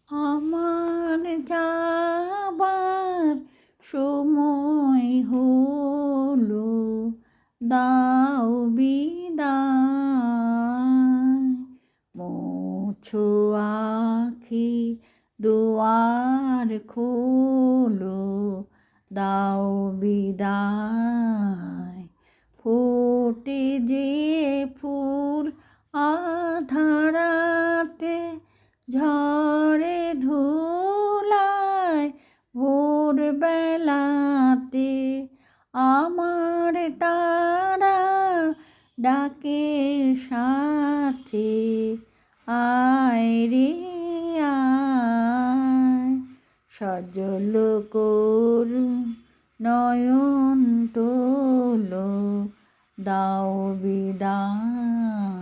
আমার যাবার সময় হলো, দাও বিদায়। মুছো আখি, দুয়ার খোলো, দাও বিদায়। ফোটে যে ফুল আধারাতে, ঝড়ে ধুলায় ভোরবেলাতে, আমার তারা ডাকে সাথে, আয় রে আয়। সজল করুণ নয়ন তোলো, দাও বিদায়।